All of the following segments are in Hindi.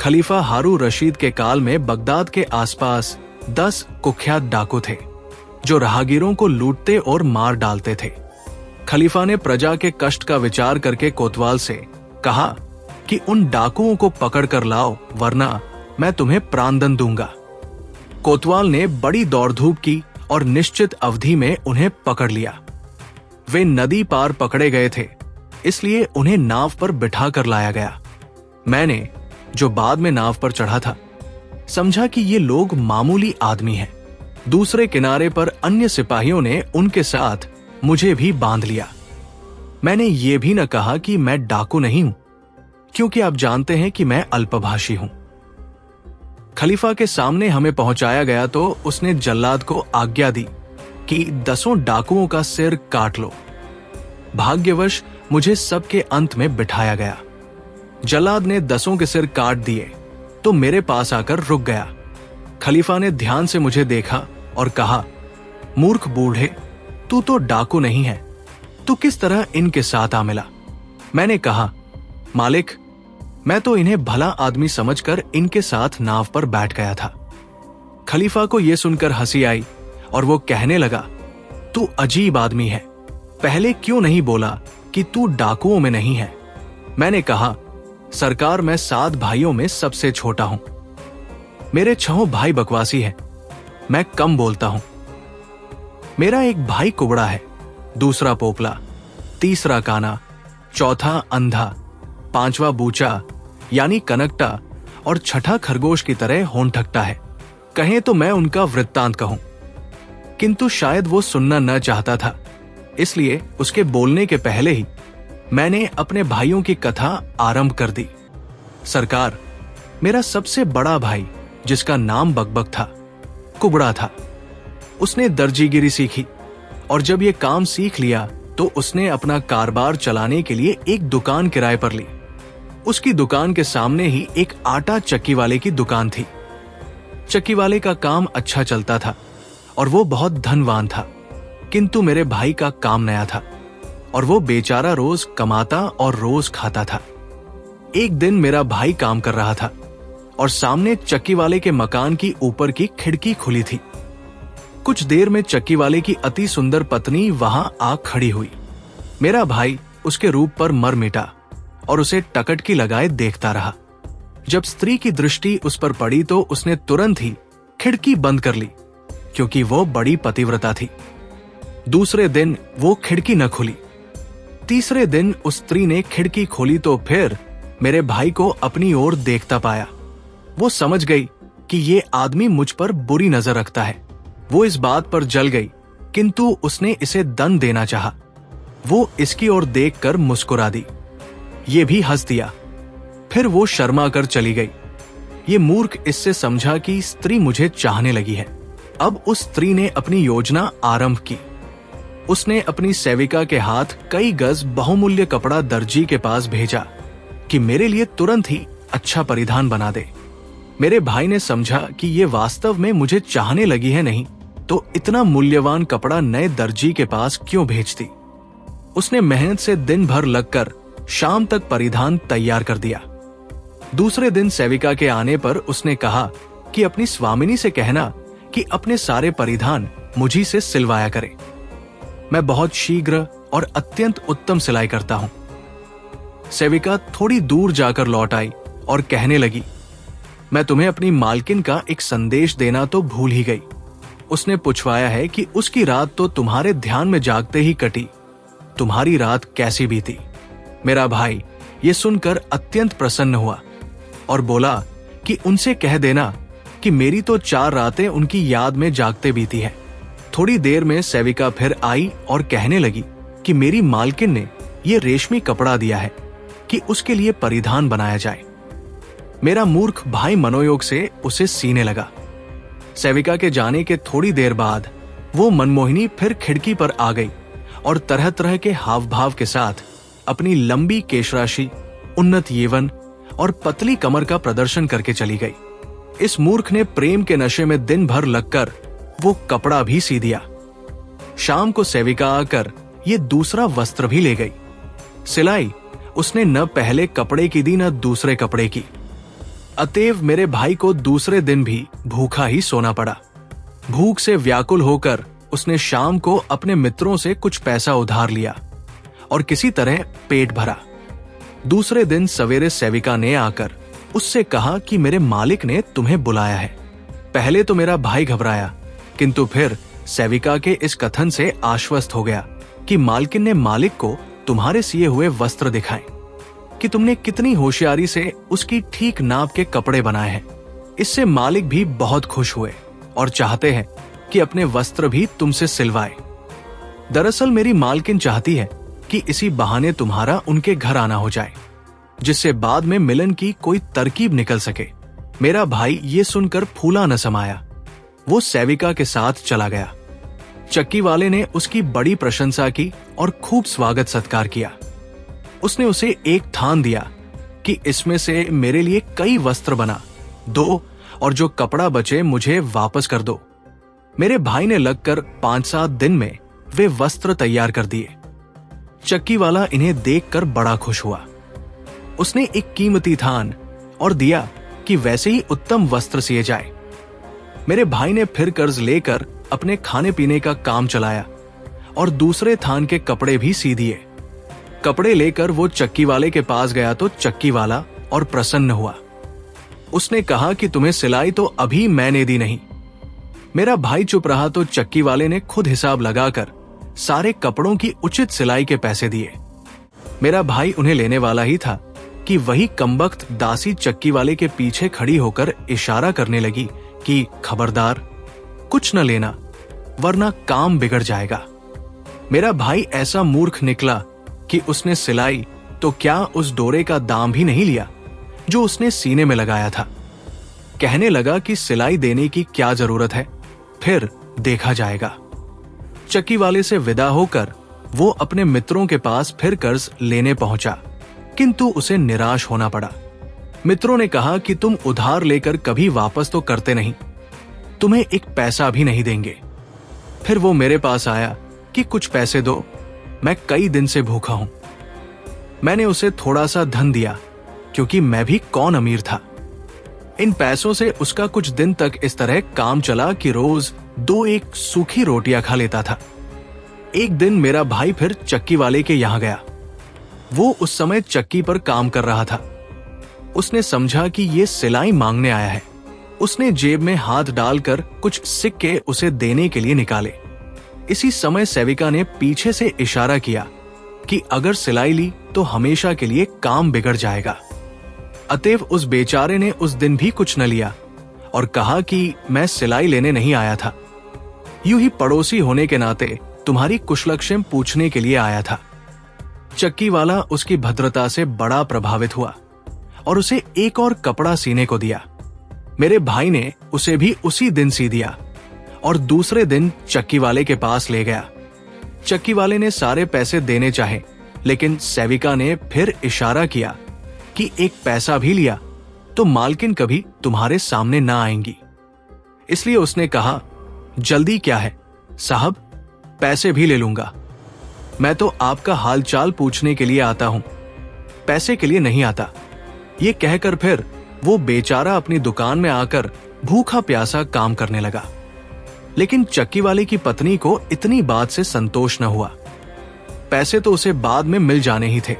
खलीफा हारून रशीद के काल में बगदाद के आसपास 10 कुख्यात डाकू थे जो राहगीरों को लूटते और मार डालते थे। खलीफा ने प्रजा के कष्ट का विचार करके कोतवाल से कहा कि उन डाकुओं को पकड़ कर लाओ, वरना मैं तुम्हें प्राणदंड दूंगा। कोतवाल ने बड़ी दौड़ धूप की और निश्चित अवधि में उन्हें पकड़ लिया। वे नदी पार पकड़े गए थे, इसलिए उन्हें नाव पर बिठा कर लाया गया। मैंने, जो बाद में नाव पर चढ़ा था, समझा कि ये लोग मामूली आदमी हैं। दूसरे किनारे पर अन्य सिपाहियों ने उनके साथ मुझे भी बांध लिया। मैंने ये भी न कहा कि मैं डाकू नहीं हूं, क्योंकि आप जानते हैं कि मैं अल्पभाषी हूं। खलीफा के सामने हमें पहुंचाया गया तो उसने जल्लाद को आज्ञा दी कि 10 डाकुओं का सिर काट लो। भाग्यवश मुझे सबके अंत में बिठाया गया। जल्लाद ने 10 के सिर काट दिए तो मेरे पास आकर रुक गया। खलीफा ने ध्यान से मुझे देखा और कहा, मूर्ख बूढ़े, तू तो डाकू नहीं है, तू किस तरह इनके साथ आ मिला? मैंने कहा, मालिक, मैं तो इन्हें भला आदमी समझकर इनके साथ नाव पर बैठ गया था। खलीफा को यह सुनकर हंसी आई और वो कहने लगा, तू अजीब आदमी है, पहले क्यों नहीं बोला कि तू डाकुओं में नहीं है? मैंने कहा, सरकार, मैं 7 भाइयों में सबसे छोटा हूं। मेरे 6 भाई बकवासी हैं, मैं कम बोलता हूं। मेरा एक भाई कुबड़ा है, दूसरा पोपला, तीसरा काना, चौथा अंधा, 5वां बूचा यानी कनकटा और छठा खरगोश की तरह होंठकटा है। कहें तो मैं उनका वृत्तांत कहूं, किंतु शायद वो सुनना न चाहता था, इसलिए उसके बोलने के पहले ही मैंने अपने भाइयों की कथा आरंभ कर दी। सरकार, मेरा सबसे बड़ा भाई, जिसका नाम बकबक था, कुबड़ा था। उसने दर्जीगिरी सीखी और जब ये काम सीख लिया तो उसने अपना कारोबार चलाने के लिए एक दुकान किराए पर ली। उसकी दुकान के सामने ही एक आटा चक्की वाले की दुकान थी। चक्की वाले का काम अच्छा चलता था और वो बहुत धनवान था, किंतु मेरे भाई का काम नया था और वो बेचारा रोज कमाता और रोज खाता था। एक दिन मेरा भाई काम कर रहा था और सामने चक्की वाले के मकान की ऊपर की खिड़की खुली थी। कुछ देर में चक्की वाले की अति सुंदर पत्नी वहां आ खड़ी हुई। मेरा भाई उसके रूप पर मर मिटा और उसे टकटकी लगाए देखता रहा। जब स्त्री की दृष्टि उस पर पड़ी तो उसने तुरंत ही खिड़की बंद कर ली, क्योंकि वो बड़ी पतिव्रता थी। दूसरे दिन वो खिड़की न खुली। तीसरे दिन उस स्त्री ने खिड़की खोली तो फिर मेरे भाई को अपनी ओर देखता पाया। वो समझ गई कि ये आदमी मुझ पर बुरी नजर रखता है। वो इस बात पर जल गई, किंतु उसने इसे दंड देना चाहा। वो इसकी ओर देखकर मुस्कुरा दी, ये भी हंस दिया। फिर वो शर्मा कर चली गई। ये मूर्ख इससे समझा कि स्त्री मुझे चाहने लगी है। अब उस स्त्री ने अपनी योजना आरंभ की। उसने अपनी सेविका के हाथ कई गज बहुमूल्य कपड़ा दर्जी के पास भेजा कि मेरे लिए तुरंत ही अच्छा परिधान बना दे। मेरे भाई ने समझा कि ये वास्तव में मुझे चाहने लगी है, नहीं तो इतना मूल्यवान कपड़ा नए दर्जी के पास क्यों भेजती। उसने मेहनत से दिन भर लगकर शाम तक परिधान तैयार कर दिया। दूसरे दिन सेविका के आने पर उसने कहा कि अपनी स्वामिनी से कहना कि अपने सारे परिधान मुझी से सिलवाया करे। मैं बहुत शीघ्र और अत्यंत उत्तम सिलाई करता हूं। सेविका थोड़ी दूर जाकर लौट आई और कहने लगी, मैं तुम्हें अपनी मालकिन का एक संदेश देना तो भूल ही गई। उसने पूछवाया है कि उसकी रात तो तुम्हारे ध्यान में जागते ही कटी। तुम्हारी रात कैसी बीती? मेरा भाई ये सुनकर अत्यंत प्रसन्न हुआ और बोला कि उनसे कह देना कि मेरी तो 4 रातें उनकी याद में जागते बीती है। थोड़ी देर में सेविका फिर आई और कहने लगी कि मेरी मालकिन ने ये रेशमी कपड़ा दिया है कि उसके लिए परिधान बनाया जाए। मेरा मूर्ख भाई मनोयोग से उसे सीने लगा। सेविका के जाने के थोड़ी देर बाद वो मनमोहिनी फिर खिड़की पर आ गई और तरह तरह के हाव भाव के साथ अपनी लंबी केशराशि, उन्नत यौवन और पतली कमर का प्रदर्शन करके चली गई। इस मूर्ख ने प्रेम के नशे में दिन भर लगकर वो कपड़ा भी सी दिया। शाम को सेविका आकर ये दूसरा वस्त्र भी ले गई। सिलाई उसने न पहले कपड़े की दी न दूसरे कपड़े की। अतएव मेरे भाई को दूसरे दिन भी भूखा ही सोना पड़ा। भूख से व्याकुल होकर उसने शाम को अपने मित्रों से कुछ पैसा उधार लिया और किसी तरह पेट भरा। दूसरे दिन सवेरे सेविका ने आकर उससे कहा कि मेरे मालिक ने तुम्हें बुलाया है। पहले तो मेरा भाई घबराया, किंतु फिर सेविका के इस कथन से आश्वस्त हो गया कि मालकिन ने मालिक को तुम्हारे सिए हुए वस्त्र दिखाए, कि तुमने कितनी होशियारी से उसकी ठीक नाप के कपड़े बनाए हैं। इससे मालिक भी बहुत खुश हुए और चाहते हैं कि अपने वस्त्र भी तुमसे सिलवाए। दरअसल मेरी मालकिन चाहती है कि इसी बहाने तुम्हारा उनके घर आना हो जाए, जिससे बाद में मिलन की कोई तरकीब निकल सके। मेरा भाई ये सुनकर फूला न समाया। वो सेविका के साथ चला गया। चक्की वाले ने उसकी बड़ी प्रशंसा की और खूब स्वागत सत्कार किया। उसने उसे एक थान दिया कि इसमें से मेरे लिए कई वस्त्र बना दो और जो कपड़ा बचे मुझे वापस कर दो। मेरे भाई ने लगकर 5-7 दिन में वे वस्त्र तैयार कर दिए। चक्की वाला इन्हें देखकर बड़ा खुश हुआ। उसने एक कीमती थान और दिया कि वैसे ही उत्तम वस्त्र सिए जाए। मेरे भाई ने फिर कर्ज लेकर अपने खाने पीने का काम चलाया और दूसरे थान के कपड़े भी सी दिए। कपड़े लेकर वो चक्की वाले के पास गया तो चक्की वाला और प्रसन्न हुआ। उसने कहा कि तुम्हें सिलाई तो अभी मैंने दी नहीं। मेरा भाई चुप रहा तो चक्की वाले ने खुद हिसाब लगाकर सारे कपड़ों की उचित सिलाई के पैसे दिए। मेरा भाई उन्हें लेने वाला ही था कि वही कमबख्त दासी चक्की वाले के पीछे खड़ी होकर इशारा करने लगी कि खबरदार, कुछ न लेना वरना काम बिगड़ जाएगा। मेरा भाई ऐसा मूर्ख निकला कि उसने सिलाई तो क्या उस डोरे का दाम भी नहीं लिया जो उसने सीने में लगाया था। कहने लगा कि सिलाई देने की क्या जरूरत है, फिर देखा जाएगा। चक्की वाले से विदा होकर वो अपने मित्रों के पास फिर कर्ज लेने पहुंचा, किंतु उसे निराश होना पड़ा। मित्रों ने कहा कि तुम उधार लेकर कभी वापस तो करते नहीं, तुम्हें एक पैसा भी नहीं देंगे। फिर वो मेरे पास आया कि कुछ पैसे दो, मैं कई दिन से भूखा हूं। मैंने उसे थोड़ा सा धन दिया, क्योंकि मैं भी कौन अमीर था। इन पैसों से उसका कुछ दिन तक इस तरह काम चला कि रोज 2-1 सूखी रोटियां खा लेता था। एक दिन मेरा भाई फिर चक्की वाले के यहां गया। वो उस समय चक्की पर काम कर रहा था। उसने समझा कि ये सिलाई मांगने आया है। उसने जेब में हाथ डालकर कुछ सिक्के उसे देने के लिए निकाले। इसी समय सेविका ने पीछे से इशारा किया कि अगर सिलाई ली तो हमेशा के लिए काम बिगड़ जाएगा। अतएव उस बेचारे ने उस दिन भी कुछ न लिया और कहा कि मैं सिलाई लेने नहीं आया था, यूं ही पड़ोसी होने के नाते तुम्हारी कुशलक्षेम पूछने के लिए आया था। चक्की वाला उसकी भद्रता से बड़ा प्रभावित हुआ और उसे एक और कपड़ा सीने को दिया। मेरे भाई ने उसे भी उसी दिन सी दिया और दूसरे दिन चक्की वाले के पास ले गया। चक्की वाले ने सारे पैसे देने चाहे, लेकिन सेविका ने फिर इशारा किया कि एक पैसा भी लिया तो मालकिन कभी तुम्हारे सामने ना आएंगी। इसलिए उसने कहा, जल्दी क्या है साहब, पैसे भी ले लूंगा। मैं तो आपका हालचाल पूछने के लिए आता हूं, पैसे के लिए नहीं आता। ये कहकर फिर वो बेचारा अपनी दुकान में आकर भूखा प्यासा काम करने लगा। लेकिन चक्की वाले की पत्नी को इतनी बात से संतोष न हुआ। पैसे तो उसे बाद में मिल जाने ही थे।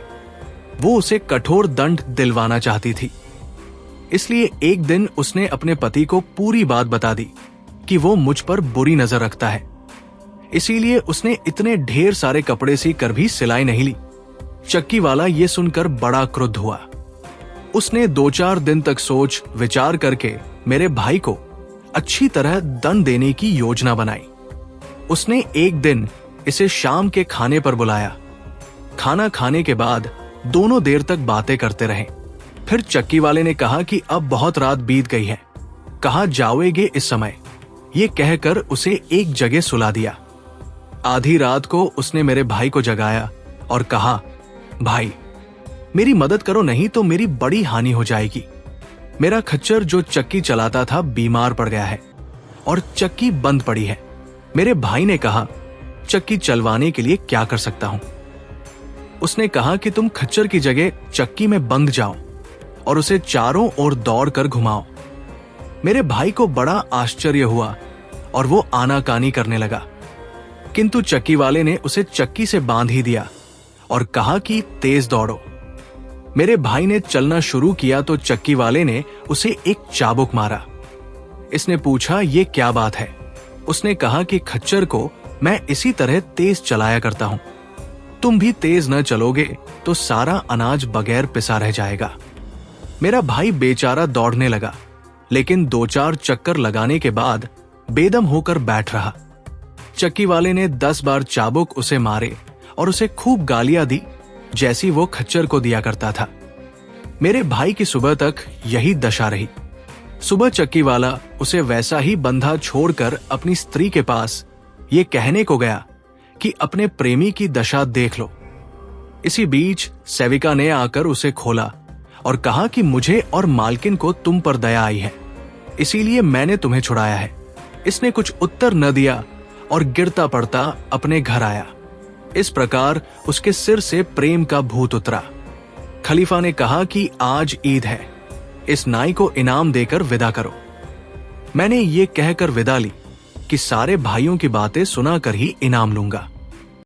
वो उसे कठोर दंड दिलवाना चाहती थी। इसलिए एक दिन उसने अपने पति को पूरी बात बता दी कि वो मुझ पर बुरी नजर रखता है। इसीलिए उसने इतने ढेर सारे कपड़े सी कर भी सिलाई नहीं ली। चक्की वाला ये सुनकर बड़ा क्रुद्ध हुआ। उसने 2-4 दिन तक सोच विचार करके मेरे भाई को अच्छी तरह दंड देने की योजना बनाई। उसने एक दिन इसे शाम के खाने पर बुलाया। खाना खाने के बाद दोनों देर तक बातें करते रहे। फिर चक्की वाले ने कहा कि अब बहुत रात बीत गई है, कहाँ जाओगे इस समय। ये कहकर उसे एक जगह सुला दिया। आधी रात को उसने मेरे भाई को जगाया और कहा, भाई मेरी मदद करो, नहीं तो मेरी बड़ी हानि हो जाएगी। मेरा खच्चर जो चक्की चलाता था बीमार पड़ गया है और चक्की बंद पड़ी है। मेरे भाई ने कहा, चक्की चलवाने के लिए क्या कर सकता हूं। उसने कहा कि तुम खच्चर की जगह चक्की में बंद जाओ, और उसे चारों ओर दौड़कर घुमाओ। मेरे भाई को बड़ा आश्चर्य हुआ और वो आनाकानी करने लगा, किंतु चक्की वाले ने उसे चक्की से बांध ही दिया और कहा कि तेज दौड़ो। मेरे भाई ने चलना शुरू किया तो चक्की वाले ने उसे एक चाबुक मारा। इसने पूछा, ये क्या बात है? उसने कहा कि खच्चर को मैं इसी तरह तेज चलाया करता हूं, तुम भी तेज न चलोगे तो सारा अनाज बगैर पिसा रह जाएगा। मेरा भाई बेचारा दौड़ने लगा, लेकिन 2-4 चक्कर लगाने के बाद बेदम होकर बैठ रहा। चक्की वाले ने 10 बार चाबुक उसे मारे और उसे खूब गालियां दी, जैसी वो खच्चर को दिया करता था। मेरे भाई की सुबह तक यही दशा रही। सुबह चक्की वाला उसे वैसा ही बंधा छोड़कर अपनी स्त्री के पास ये कहने को गया कि अपने प्रेमी की दशा देख लो। इसी बीच सेविका ने आकर उसे खोला और कहा कि मुझे और मालकिन को तुम पर दया आई है, इसीलिए मैंने तुम्हें छुड़ाया है। इसने कुछ उत्तर न दिया और गिरता पड़ता अपने घर आया। इस प्रकार उसके सिर से प्रेम का भूत उतरा। खलीफा ने कहा कि आज ईद है, इस नाई को इनाम देकर विदा करो। मैंने ये कहकर विदा ली कि सारे भाइयों की बातें सुनाकर ही इनाम लूंगा।